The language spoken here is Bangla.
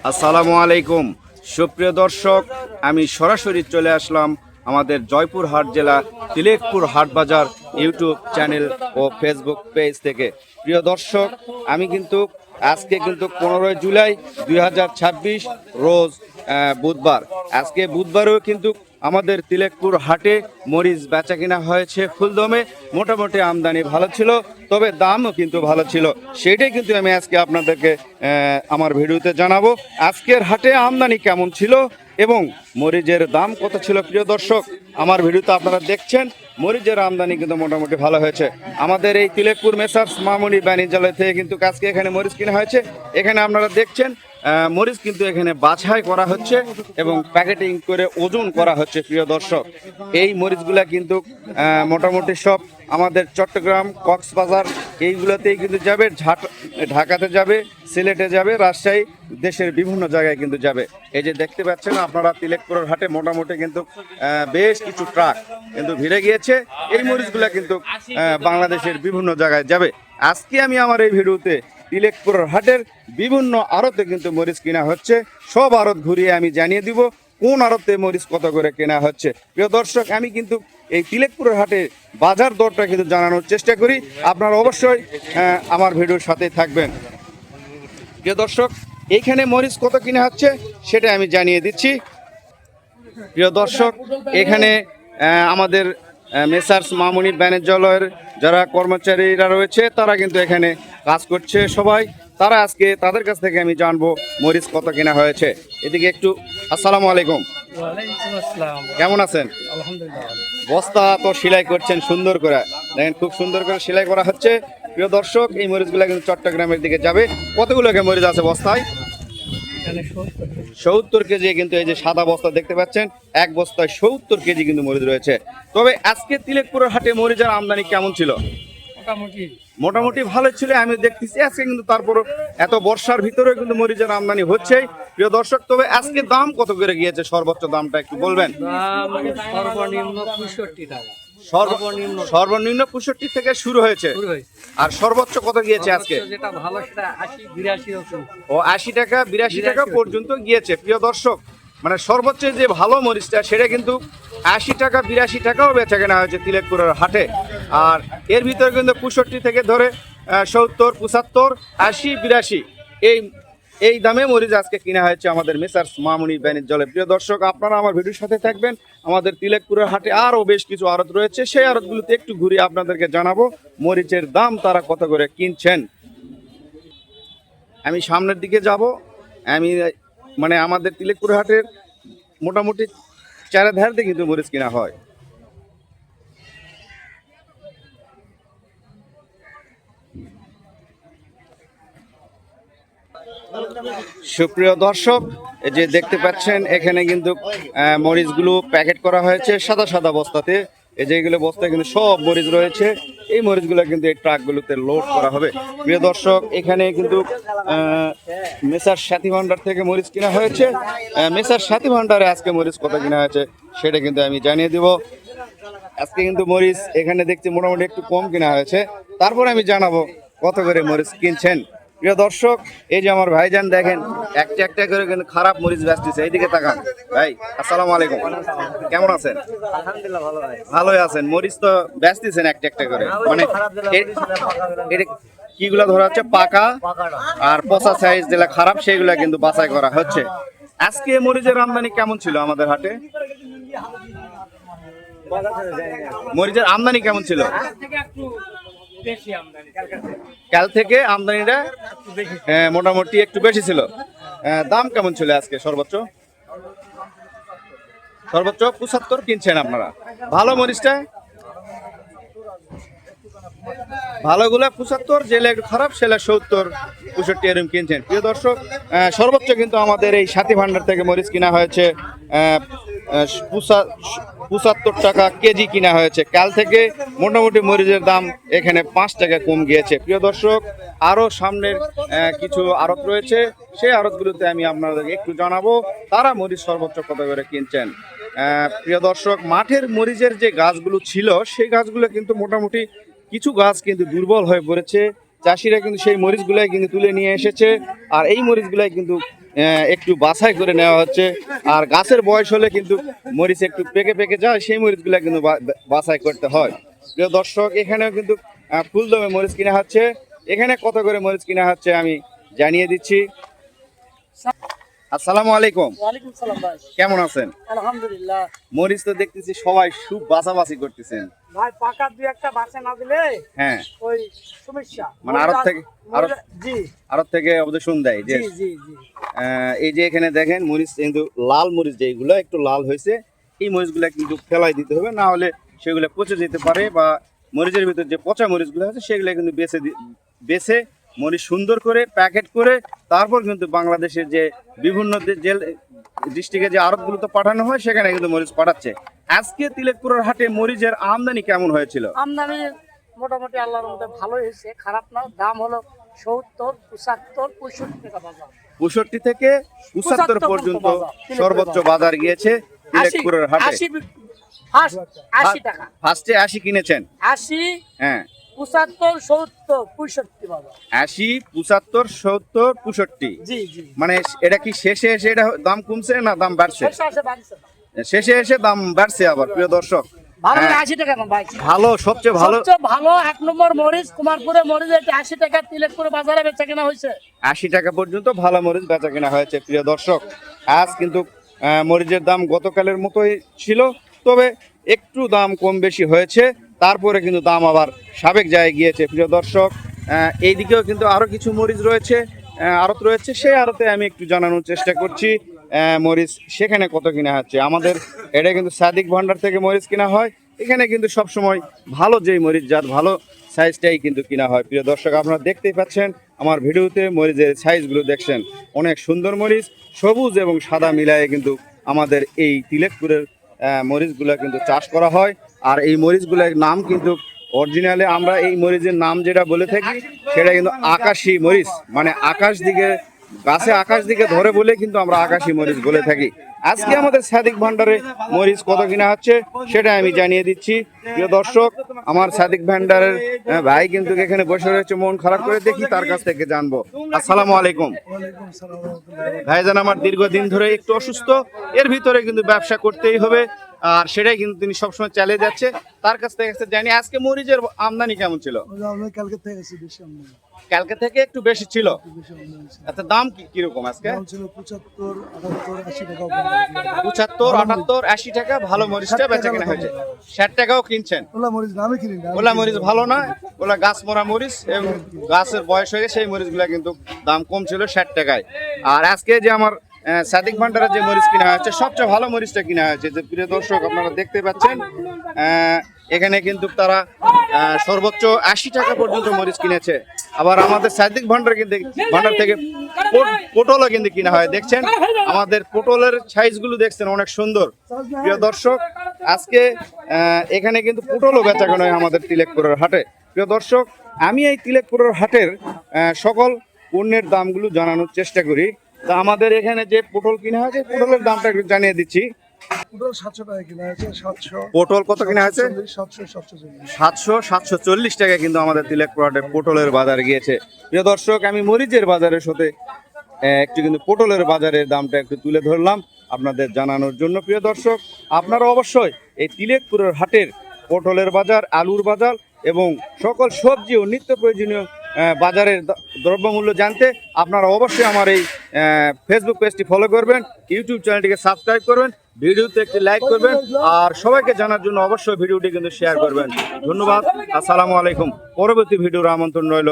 আসসালামু আলাইকুম সুপ্রিয় দর্শক, আমি সরাসরি চলে আসলাম আমাদের জয়পুরহাট জেলা তিলেকপুর হাট বাজার ইউটিউব চ্যানেল ও ফেসবুক পেজ থেকে। প্রিয় দর্শক, আমি কিন্তু আজকে 15 জুলাই 2026 রোজ বুধবার। আজকে বুধবারেও কিন্তু আমাদের তিলেকপুর হাটে মরিচ বেচা কিনা হয়েছে ফুলদমে। মোটামুটি আমদানি ভালো ছিল, তবে দামও কিন্তু ভালো ছিল। সেটাই কিন্তু আমি আজকে আপনাদেরকে আমার ভিডিওতে জানাবো। আজকের হাটে আমদানি কেমন ছিল এবং মরিচের দাম কত ছিল। প্রিয় দর্শক, আমার ভিডিওতে আপনারা দেখছেন মরিচের আমদানি কিন্তু মোটামুটি ভালো হয়েছে। আমাদের এই তিলেকপুর মেসার্স মামুনি বাণিজ্যালয় থেকে কিন্তু আজকে এখানে মরিচ কিনা হয়েছে। এখানে আপনারা দেখছেন মরিচ কিন্তু এখানে বাছাই করা হচ্ছে এবং প্যাকেটিং করে ওজন করা হচ্ছে। প্রিয় দর্শক, এই মরিচগুলা কিন্তু মোটামুটি সব আমাদের চট্টগ্রাম, কক্সবাজার এইগুলোতেই কিন্তু যাবে, ঢাকাতে যাবে, সিলেটে যাবে, রাজশাহী, দেশের বিভিন্ন জায়গায় কিন্তু যাবে। এই যে দেখতে পাচ্ছেন আপনারা তিলেকপুরের হাটে মোটামুটি কিন্তু বেশ কিছু ট্রাক কিন্তু ভিড়ে গিয়েছে। এই মরিচগুলা কিন্তু বাংলাদেশের বিভিন্ন জায়গায় যাবে। আজকে আমি আমার এই ভিডিওতে তিলেকপুরের হাটের বিভিন্ন আড়তে কিন্তু মরিচ কেনা হচ্ছে। সব আড়ত ঘুরিয়ে আমি জানিয়ে দিব কোন আড়তে মরিচ কত করে কেনা হচ্ছে। প্রিয় দর্শক, আমি কিন্তু এই তিলেকপুরের হাটে বাজার দরটা কিন্তু জানানোর চেষ্টা করি। আপনারা অবশ্যই আমার ভিডিওর সাথে থাকবেন। প্রিয় দর্শক, এইখানে মরিচ কত কিনা হচ্ছে সেটা আমি জানিয়ে দিচ্ছি। প্রিয় দর্শক, এখানে আমাদের মেসার্স মামুনি বাণিজ্যালয়ের যারা কর্মচারীরা রয়েছে তারা কিন্তু এখানে কাজ করছে সবাই। তারা আজকে তাদের কাছ থেকে আমি জানবো মরিচ কত কেনা হয়েছে। এদিকে একটু আসসালামু আলাইকুম। কেমন আছেন? বস্তা তো সেলাই করছেন সুন্দর করে, দেখেন খুব সুন্দর করে সেলাই করা হচ্ছে। প্রিয় দর্শক, এই মরিচগুলো কিন্তু চট্টগ্রামের দিকে যাবে। কতগুলো মরিচ আছে বস্তায়? 70 কেজি কিন্তু এই যে সাদা বস্তা দেখতে পাচ্ছেন, এক বস্তায় 70 কেজি কিন্তু মরিচ রয়েছে। তবে আজকে তিলেকপুরের হাটে মরিচের আমদানি কেমন ছিল? মোটামুটি ভালো ছিল আমি দেখতেছি আজকে, কিন্তু তারপর এত বর্ষার ভিতরে কিন্তু মরিচের আমদানি হচ্ছে। প্রিয় দর্শক, তবে আজকে দাম কত করে গিয়েছে? সর্বোচ্চ দামটা একটু বলবেন। সর্বনিম্ন 65 থেকে শুরু হয়েছে। আর সর্বোচ্চ কত গিয়েছে আজকে? ও 80 টাকা 82 টাকা পর্যন্ত গিয়েছে। প্রিয় দর্শক, মানে সর্বোচ্চ যে ভালো মরিচটা সেটা কিন্তু 80 টাকা 82 টাকাও বেচা কেনা হয়েছে তিলেকপুরের হাটে। আর এর ভিতরে কিন্তু 65 থেকে ধরে 70, 75, 80, 82 এই দামে মরিচ আজকে কিনা হয়েছে আমাদের মেসার্স মামুনি বাণিজ্যালয়। প্রিয় দর্শক, আপনারা আমার ভিডিওর সাথে থাকবেন। আমাদের তিলেকপুরের হাটে আরও বেশ কিছু আড়ত রয়েছে, সেই আড়তগুলোতে একটু ঘুরিয়ে আপনাদেরকে জানাবো মরিচের দাম তারা কত করে কিনছেন। আমি সামনের দিকে যাব। আমি মানে আমাদের তিলেকপুরের হাটের মোটামুটি চারিধারে কিন্তু মরিচ কিনা হয়। সুপ্রিয় দর্শক, এই যে দেখতে পাচ্ছেন এখানে কিন্তু মরিচগুলো প্যাকেট করা হয়েছে সাদা সাদা বস্তাতে। এই যে এগুলো বস্তায় কিন্তু সব মরিচ রয়েছে। এই মরিচগুলো কিন্তু এই ট্রাকগুলোতে লোড করা হবে। প্রিয় দর্শক, এখানে কিন্তু মেসার সাথী ভান্ডার থেকে মরিচ কিনা হয়েছে। মেসার সাথী ভান্ডারে আজকে মরিচ কত কিনা হয়েছে সেটা কিন্তু আমি জানিয়ে দিব। আজকে কিন্তু মরিচ এখানে দেখছি মোটামুটি একটু কম কিনা হয়েছে, তারপর আমি জানাবো কত করে মরিচ কিনছেন। প্রিয় দর্শক, এই যে আমার ভাইজান দেখেন একটা একটা করে কিন্তু খারাপ মরিচ বেচতেছে। এইদিকে তাকান। ভাই আসসালামু আলাইকুম, কেমন আছেন? আলহামদুলিল্লাহ ভালো ভাই। ভালোই আছেন। মরিচ তো বেচতেছেন একটা একটা করে, মানে এটা কিগুলা ধরা হচ্ছে পাকা আর পচা সাইজ যেগুলা খারাপ সেগুলা কিন্তু বাছাই করা হচ্ছে। আজকে মরিচের আমদানি কেমন ছিল আমাদের হাটে? মরিচের আমদানি কেমন ছিল? কাল থেকে আমদানিটা মোটামুটি একটু বেশি ছিল। দাম কেমন ছিল আজকে? সর্বোচ্চ 75 কিনছেন আপনারা। ভালো মরিচটা ভালোগুলা 75, যেগুলো একটু খারাপ সেগুলো 70, 65 এরকম কিনছেন। প্রিয় দর্শক, সর্বোচ্চ কিন্তু আমাদের এই সাথী ভান্ডার থেকে মরিচ কিনা হয়েছে 75 টাকা কেজি কিনা হয়েছে। কাল থেকে মোটামুটি মরিচের দাম এখানে 5 টাকা কম গিয়েছে। প্রিয় দর্শক, আরও সামনের কিছু আড়ত রয়েছে, সেই আড়তগুলোতে আমি আপনাদেরকে একটু জানাবো তারা মরিচ সর্বোচ্চ কত করে কিনছেন। প্রিয় দর্শক, মাঠের মরিচের যে গাছগুলো ছিল সেই গাছগুলো কিন্তু মোটামুটি কিছু গাছ কিন্তু দুর্বল হয়ে পড়েছে। চাষিরা কিন্তু সেই মরিচগুলাই কিন্তু তুলে নিয়ে এসেছে, আর এই মরিচগুলাই কিন্তু একটু বাছাই করে নেওয়া হচ্ছে। আর গাছের বয়স হলে কিন্তু মরিচ একটু পেকে পেকে যায়, সেই মরিচগুলো কিন্তু বাছাই করতে হয়। প্রিয় দর্শক, এখানেও কিন্তু ফুলদমে মরিচ কিনা হচ্ছে। এখানে কত করে মরিচ কিনা হচ্ছে আমি জানিয়ে দিচ্ছি। আসসালামু আলাইকুম। ওয়ালাইকুম সালাম ভাই। কেমন আছেন? আলহামদুলিল্লাহ। মরিচ তো দেখতেছি সবাই খুব বাছাবাছি করতেছেন। ভাই পাকা দুই একটা বাসে না দিলে হ্যাঁ, ওই সমস্যা মানে আরব থেকে অবজেকশন দেয় যে জি জি জি। এই যে এখানে দেখেন মরিচ কিন্তু লাল মরিচ, যেগুলো একটু লাল হয়েছে এই মরিচগুলো কিন্তু ফেলাই দিতে হবে, না হলে সেগুলো পচে যেতে পারে, বা মরিচের ভিতর যে পচা মরিচগুলো আছে সেগুলো কিন্তু বেছে মরিচ সুন্দর করে প্যাকেট করে তারপর কিন্তু বাংলাদেশের যে বিভিন্ন ডিস্ট্রিক্টে যে আড়তগুলোতে পাঠানো হয় সেখানে কিন্তু মরিচ পাঠাচ্ছে। আজকে তিলেকপুরের হাটে মরিচের আমদানি কেমন হয়েছিল? আমদানি মোটামুটি আল্লাহর মধ্যে ভালোই হয়েছে, খারাপ না। দাম হলো 70, 75, 65 টাকা বাজার। 65 থেকে 75 পর্যন্ত সর্বোচ্চ বাজার গিয়েছে তিলেকপুরের হাটে। 80 টাকা ফার্স্টে 80 কিনেছেন? 80, হ্যাঁ, 75, 70, 65 বাজার। 80, 75, 70, 65। জি জি। মানে এটা কি শেষে এসে এটা দাম কমছে না দাম বাড়ছে? শেষে এসে দাম বাড়ছে আবার। প্রিয় দর্শক, ভালো 80 টাকা না ভাই। ভালো, সবচেয়ে ভালো এক নম্বর মরিচ কুমারপুরে মরিচ 80 টাকা তিলেকপুর বাজারে বেচা কেনা হয়েছে। 80 টাকা পর্যন্ত ভালো মরিচ বেচা কেনা হয়েছে। প্রিয় দর্শক, আজ কিন্তু মরিচের দাম গতকালের মতোই ছিল, তবে একটু দাম কম বেশি হয়েছে, তারপরে কিন্তু দাম আবার সাবেক জায়গায় গিয়েছে। প্রিয় দর্শক, এইদিকেও কিন্তু আরো কিছু মরিচ রয়েছে, আড়ত রয়েছে, সেই আড়তে আমি একটু জানানোর চেষ্টা করছি মরিচ সেখানে কত কিনা হচ্ছে। আমাদের এটা কিন্তু সাদিক ভান্ডার থেকে মরিচ কিনা হয়, এখানে কিন্তু সবসময় ভালো যেই মরিচ জাত ভালো সাইজটাই কিন্তু কিনা হয়। প্রিয় দর্শক, আপনারা দেখতেই পাচ্ছেন আমার ভিডিওতে মরিচের সাইজগুলো দেখছেন, অনেক সুন্দর মরিচ, সবুজ এবং সাদা মিলায়ে কিন্তু আমাদের এই তিলেকপুরের মরিচগুলো কিন্তু চাষ করা হয়। আর এই মরিচগুলোর নাম কিন্তু অরিজিনালে আমরা এই মরিচের নাম যেটা বলে থাকি সেটা কিন্তু আকাশী মরিচ, মানে আকাশ দিকে গাছে আকাশ দিকে ধরে বলে কিন্তু আমরা আকাশী মরিচ বলে থাকি। আজকে আমাদের সাদিক ভান্ডারে মরিচ কত কিনা হচ্ছে সেটা আমি জানিয়ে দিচ্ছি। প্রিয় দর্শক, আমার সাদিক ভান্ডারের ভাই কিন্তু এখানে বসে রয়েছে, মন খারাপ করে, দেখি তার কাছ থেকে জানবো। আসসালামু আলাইকুম ভাইজান, আমার দীর্ঘদিন ধরে একটু অসুস্থ, এর ভিতরে কিন্তু ব্যবসা করতেই হবে, আর সেটাই কিন্তু তিনি সবসময় চালিয়ে যাচ্ছে। তার কাছ থেকে জানি আজকে মরিচের আমদানি কেমন ছিল? কালকে থেকে একটু বেশি ছিল। আচ্ছা, দাম কিরকম আজকে? 75, 78, 80 টাকা। 75, 78, 80 টাকা ভালো মরিচটা বেচা কেনা হয়েছে। 60 টাকাও কিনছেন? ওলা মরিচ ভালো না, ওলা গাছ মরা মরিচ এবং গাছের বয়স হয়ে গেছে, সেই মরিচগুলা কিন্তু দাম কম ছিল 60 টাকায়। আর আজকে যে আমার সাদিক ভান্ডারের যে মরিচ কিনা হয়েছে সবচেয়ে ভালো মরিচটা কিনা হয়েছে। যে প্রিয় দর্শক, আপনারা দেখতে পাচ্ছেন এখানে কিন্তু তারা সর্বোচ্চ 80 টাকা পর্যন্ত মরিচ কিনেছে। আবার আমাদের সাদিক ভান্ডার থেকে পটলও কিন্তু কিনা হয়। দেখছেন আমাদের পটলের সাইজগুলো দেখছেন অনেক সুন্দর। প্রিয় দর্শক, আজকে এখানে কিন্তু পটলও বেচা কেনা হয় আমাদের তিলেকপুরের হাটে। প্রিয় দর্শক, আমি এই তিলেকপুরের হাটের সকল পণ্যের দামগুলো জানানোর চেষ্টা করি। তা আমাদের এখানে যে পটল কিনা হয়েছে পটলের দামটা একটু জানিয়ে দিচ্ছি। পটল 700 টাকা কিনা হয়েছে। 700। পটল কত কিনা হয়েছে? 700, 740 টাকা কিন্তু আমাদের তিলেকপুর হাটে পটলের বাজার গিয়েছে। প্রিয় দর্শক, আমি মরিচের বাজারের সাথে একটু কিন্তু পটলের বাজারের দামটা একটু তুলে ধরলাম আপনাদের জানানোর জন্য। প্রিয় দর্শক, আপনারা অবশ্যই এই তিলেকপুরের হাটের পটলের বাজার, আলুর বাজার এবং সকল সবজি ও নিত্য প্রয়োজনীয় বাজারের দ্রব্যমূল্য জানতে আপনারা অবশ্যই আমার এই ফেসবুক পেজটি ফলো করবেন, ইউটিউব চ্যানেলটিকে সাবস্ক্রাইব করবেন, ভিডিওতে একটি লাইক করবেন, আর সবাইকে জানার জন্য অবশ্যই ভিডিওটি কিন্তু শেয়ার করবেন। ধন্যবাদ। আসসালামু আলাইকুম। পরবর্তী ভিডিওর আমন্ত্রণ রইল।